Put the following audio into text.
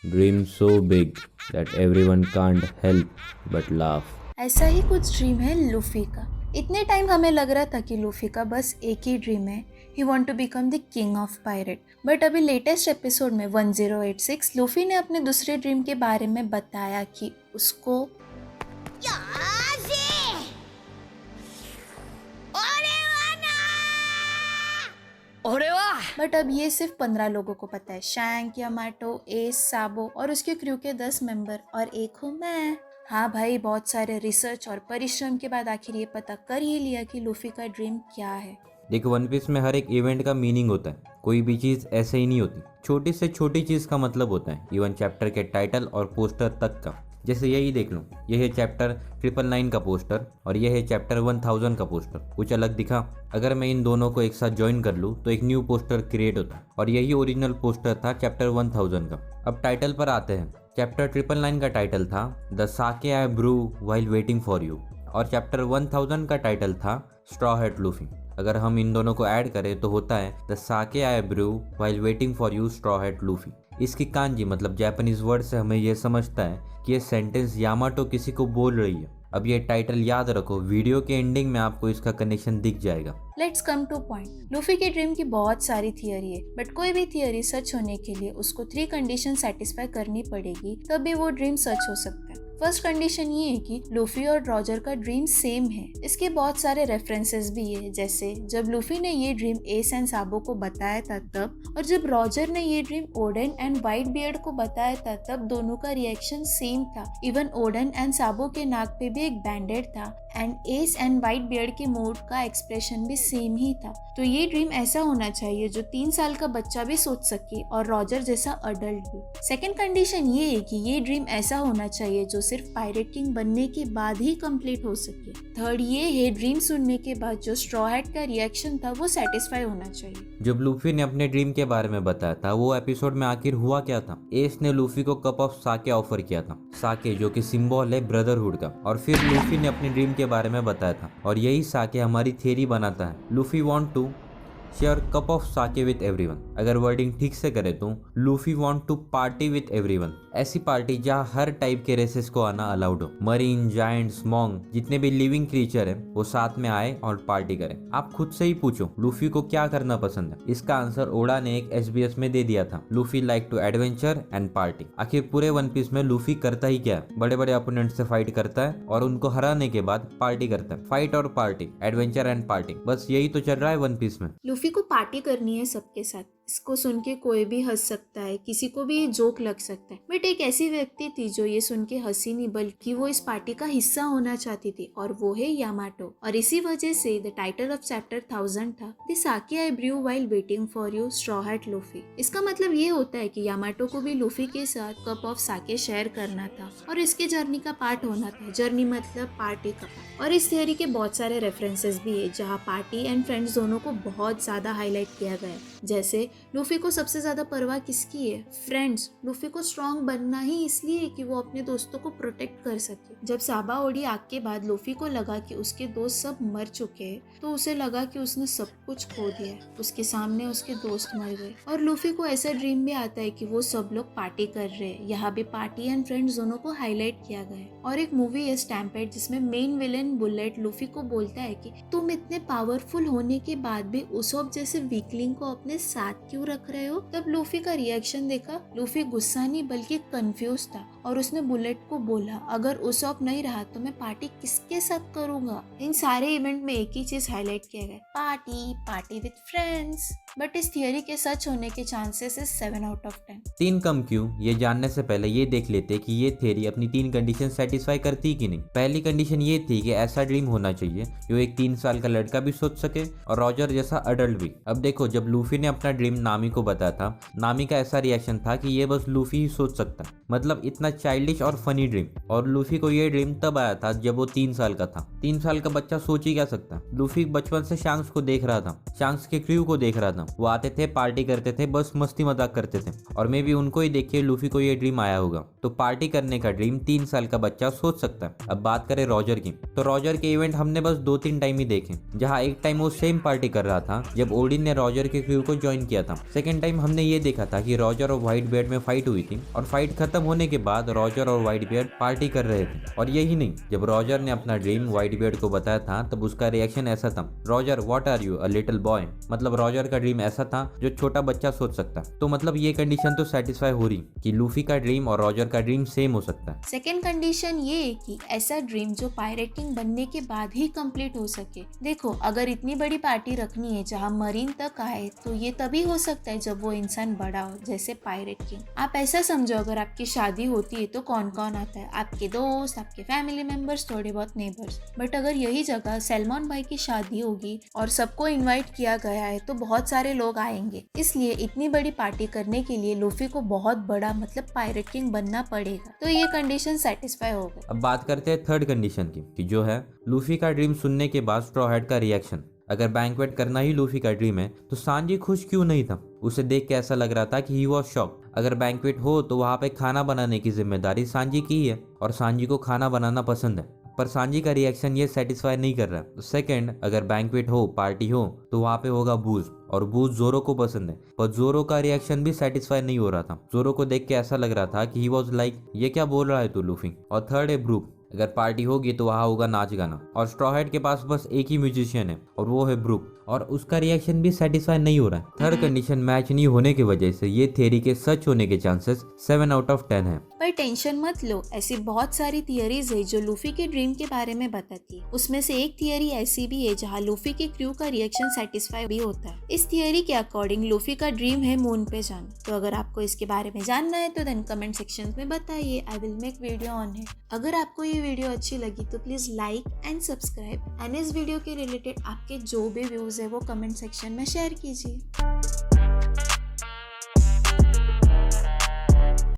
Dream so big that everyone can't help but laugh. ऐसा ही कुछ dream है Luffy का। इतने टाइम हमें लग रहा था कि लूफी का बस एक ही ड्रीम है, he want to become the king of pirate. But अभी लेटेस्ट एपिसोड में 1086 लूफी ने अपने दूसरे ड्रीम के बारे में बताया कि उसको बट अब ये सिर्फ 15 लोगों को पता है, शैंक, यामाटो, एस, साबो और उसके क्रू के 10 मेंबर और एक हूँ मैं। हाँ भाई, बहुत सारे रिसर्च और परिश्रम के बाद आखिर ये पता कर ही लिया कि लूफी का ड्रीम क्या है। देखो, वन पीस में हर एक इवेंट का मीनिंग होता है, कोई भी चीज़ ऐसे ही नहीं होती। छोटी से छोटी चीज़ का मतलब होता है, इवन चैप्टर के टाइटल और पोस्टर तक का। जैसे यही देख लो, यह है चैप्टर 999 का पोस्टर और यह है चैप्टर 1000 का पोस्टर। कुछ अलग दिखा? अगर मैं इन दोनों को एक साथ ज्वाइन कर लूँ तो एक न्यू पोस्टर क्रिएट होता है और यही ओरिजिनल पोस्टर था चैप्टर 1000 का। अब टाइटल पर आते हैं। चैप्टर 999 का टाइटल था the sake I brew while waiting for you और चैप्टर 1000 का टाइटल था स्ट्रॉ हैट लूफी। अगर हम इन दोनों को ऐड करें तो होता है the sake I brew while waiting for you straw hat Luffy. इसकी कांजी मतलब जापानीज वर्ड से हमें यह समझता है कि ये सेंटेंस यामाटो किसी को बोल रही है। अब ये टाइटल याद रखो, वीडियो के एंडिंग में आपको इसका कनेक्शन दिख जाएगा। Let's come two point. Luffy के ड्रीम की बहुत सारी थियरी है, बट कोई भी थियरी सच होने के लिए उसको 3 कंडीशन सेटिस्फाई करनी पड़ेगी, तभी वो ड्रीम सच हो सकता है। फर्स्ट कंडीशन ये है कि लूफी और रॉजर का ड्रीम सेम है। इसके बहुत सारे रेफरेंसेस भी है, जैसे जब लूफी ने ये ड्रीम एस एंड साबो को बताया था तब, और जब रॉजर ने ये dream Odean and white beard को बताया था तब दोनों का रिएक्शन सेम था। इवन ओडेन एंड साबो के नाक पे भी एक बैंडेड था and S and white beard के मूड का एक्सप्रेशन भी सेम ही था। तो ये ड्रीम ऐसा होना चाहिए जो 3 साल का बच्चा भी सोच सके और रॉजर जैसा अडल्ट भी। सेकेंड कंडीशन ये है कि ये ड्रीम ऐसा होना चाहिए जो सिर्फ पायरेट किंग बनने के बाद ही कंप्लीट हो सके। थर्ड ये है, ड्रीम सुनने के बाद जो स्ट्रॉ हैट का रिएक्शन था वो सेटिस्फाई होना चाहिए। जब लूफी ने अपने ड्रीम के बारे में बताया था, वो एपिसोड में आखिर हुआ क्या था? एस ने लूफी को कप ऑफ साके ऑफर किया था, साके जो कि सिंबल है ब्रदरहुड का। और फिर लूफी ने अपने ड्रीम के बारे में बताया था और यही साके हमारी थ्योरी बनाता है, Luffy want to share cup of sake with everyone. अगर वर्डिंग ठीक से करे तो Luffy want to party with everyone. ऐसी पार्टी जहाँ हर टाइप के रेसेस को आना अलाउड हो, मरीन, जायंट्स, मॉन्ग, जितने भी लिविंग क्रिएचर हैं वो साथ में आए और पार्टी करें। आप खुद से ही पूछो लूफी को क्या करना पसंद है। इसका आंसर ओडा ने एक SBS में दे दिया था, Luffy like to adventure and party. आखिर पूरे वन पीस में लूफी करता ही क्या है? बड़े बड़े अपोनेंट से फाइट करता है और उनको हराने के बाद पार्टी करता है। फाइट और पार्टी, एडवेंचर एंड पार्टी, बस यही तो चल रहा है वन पीस में। लूफी को पार्टी करनी है सबके साथ। इसको सुन के कोई भी हंस सकता है, किसी को भी ये जोक लग सकता है, बट एक ऐसी व्यक्ति थी जो ये सुन के हंसी नहीं बल्कि वो इस पार्टी का हिस्सा होना चाहती थी, और वो है यामाटो। और इसी वजह से द टाइटल ऑफ चैप्टर 1000 था the sake I brew while waiting for you straw hat Luffy. इसका मतलब ये होता है कि यामाटो को भी लूफी के साथ कप ऑफ साके शेयर करना था और इसके जर्नी का पार्ट होना था। जर्नी मतलब पार्टी का पार्ट। और इस थियरी के बहुत सारे रेफरेंसेस भी है जहाँ पार्टी एंड फ्रेंड्स दोनों को बहुत ज्यादा हाईलाइट किया गया है। जैसे लूफी को सबसे ज्यादा परवाह किसकी है? फ्रेंड्स। लूफी को स्ट्रॉन्ग बनना ही इसलिए कि वो अपने दोस्तों को प्रोटेक्ट कर सके। जब साबा ओडी आग के बाद लूफी को लगा कि उसके दोस्त सब मर चुके हैं तो उसे लगा कि उसने सब कुछ खो दिया है। उसके सामने उसके दोस्त मर गए और लूफी को ऐसा ड्रीम भी आता है कि वो सब लोग पार्टी कर रहे हैं। यहाँ भी पार्टी एंड फ्रेंड्स दोनों को हाईलाइट किया गया है। और एक मूवी है स्टैम्पेड जिसमें मेन विलेन बुलेट लूफी को बोलता है कि तुम इतने पावरफुल होने के बाद भी उसॉप जैसे वीकलिंग को अपने साथ क्यों रख रहे हो? तब लूफी का रिएक्शन देखा, लूफी गुस्सा नहीं बल्कि कंफ्यूज था और उसने बुलेट को बोला अगर उसॉप नहीं रहा तो मैं पार्टी किसके साथ करूंगा? इन सारे इवेंट में एक ही चीज हाईलाइट किया गया, party, party with friends. But इस थियरी के सच होने के चांसेस 7 आउट ऑफ 10। 3 कम क्यों, ये जानने से पहले ये देख लेते कि ये थ्योरी अपनी 3 कंडीशन सेटिस्फाई करती कि नहीं। पहली कंडीशन ये थी कि ऐसा ड्रीम होना चाहिए जो एक 3 साल का लड़का भी सोच सके और रॉजर जैसा अडल्ट भी। अब देखो, जब लूफी ने अपना ड्रीम नामी को बताया था, नामी का ऐसा रिएक्शन था कि ये बस लूफी ही सोच सकता है, मतलब इतना चाइल्डिश और फनी ड्रीम। और लूफी को ये ड्रीम तब आया था जब वो 3 साल का था। 3 साल का बच्चा सोच ही क्या सकता? लूफी बचपन से शैंक्स को देख रहा था, शैंक्स के क्रू को देख रहा था। वो आते थे, पार्टी करते थे, बस मस्ती मजाक करते थे और मे भी उनको ही देख के लूफी को ये ड्रीम आया होगा। तो तो पार्टी करने का ड्रीम 3 साल का बच्चा सोच सकता है। अब बात करें रॉजर की, तो रॉजर के इवेंट हमने बस 2-3 टाइम ही देखे, जहाँ एक टाइम वो सेम पार्टी कर रहा था जब ओडिन ने रॉजर के क्रू को ज्वाइन किया था। सेकेंड टाइम हमने ये देखा था कि रॉजर और व्हाइट बियर्ड में फाइट हुई थी और फाइट खत्म होने के बाद रॉजर और व्हाइट बियर्ड पार्टी कर रहे थे। और यही नहीं, जब रॉजर ने अपना ड्रीम व्हाइट बियर्ड को बताया था तब उसका रिएक्शन ऐसा था, Roger what are you a little boy. मतलब रॉजर का ड्रीम ऐसा था जो छोटा बच्चा सोच सकता है। तो मतलब ये कंडीशन तो सेटिस्फाई हो रही कि लूफी का ड्रीम और रॉजर का ड्रीम सेम हो सकता है। सेकेंड कंडीशन ये है कि ऐसा ड्रीम जो पायरेट किंग बनने के बाद ही कंप्लीट हो सके। देखो, अगर इतनी बड़ी पार्टी रखनी है जहाँ मरीन तक आए तो ये तभी हो सकता है जब वो इंसान बड़ा हो, जैसे पायरेट किंग। आप ऐसा समझो, अगर आपकी शादी होती है तो कौन कौन आता है? आपके दोस्त, आपके फैमिली मेंबर्स, थोड़े बहुत नेबर्स। बट अगर यही जगह सैलमन भाई की शादी होगी और सबको इन्वाइट किया गया है तो बहुत सारे लोग आएंगे। इसलिए इतनी बड़ी पार्टी करने के लिए लूफी को बहुत बड़ा मतलब पायरेट किंग बनना पड़ेगा। तो ये कंडीशन सेटिस्फाई हो गई। अब बात करते हैं थर्ड कंडीशन की, कि जो है लूफी का ड्रीम सुनने के बाद स्ट्रॉ हैट का रिएक्शन। अगर बैंक्वेट करना ही लूफी का ड्रीम है तो सांजी खुश क्यों नहीं था? उसे देख के ऐसा लग रहा था कि ही वॉज शॉक। अगर बैंक्वेट हो तो वहाँ पे खाना बनाने की जिम्मेदारी सांजी की ही है और सांजी को खाना बनाना पसंद है, पर सांजी का रिएक्शन ये सेटिस्फाई नहीं कर रहा। सेकंड, अगर बैंक्वेट हो, पार्टी हो तो वहाँ पे होगा बूज और बूज जोरो को पसंद है, पर जोरो का रिएक्शन भी सेटिस्फाई नहीं हो रहा था। जोरो को देख के ऐसा लग रहा था कि ही वॉज लाइक ये क्या बोल रहा है तू लूफी। और थर्ड है ब्रूक, अगर पार्टी होगी तो वहाँ होगा नाच गाना और स्ट्रॉ हैट के पास बस एक ही म्यूजिशियन है और वो है ब्रूक, और उसका रिएक्शन भी सेटिस्फाई नहीं हो रहा है। थर्ड कंडीशन मैच नहीं होने की वजह से ये थियरी के सच होने के चांसेस 7 आउट ऑफ 10 है। पर टेंशन मत लो, ऐसी बहुत सारी थियरीज है जो लूफी के ड्रीम के बारे में बताती है। उसमें से एक थियरी ऐसी भी है जहाँ लूफी के क्रू का रिएक्शन सेटिस्फाई भी होता है। इस थियरी के अकॉर्डिंग लूफी का ड्रीम है मून पे जाना। तो अगर आपको इसके बारे में जानना है तो देन कमेंट सेक्शन में बताइए, I will make video on it. अगर आपको ये वीडियो अच्छी लगी तो please like and subscribe, and इस वीडियो के रिलेटेड आपके जो भी व्यूज है वो कमेंट सेक्शन में शेयर कीजिए।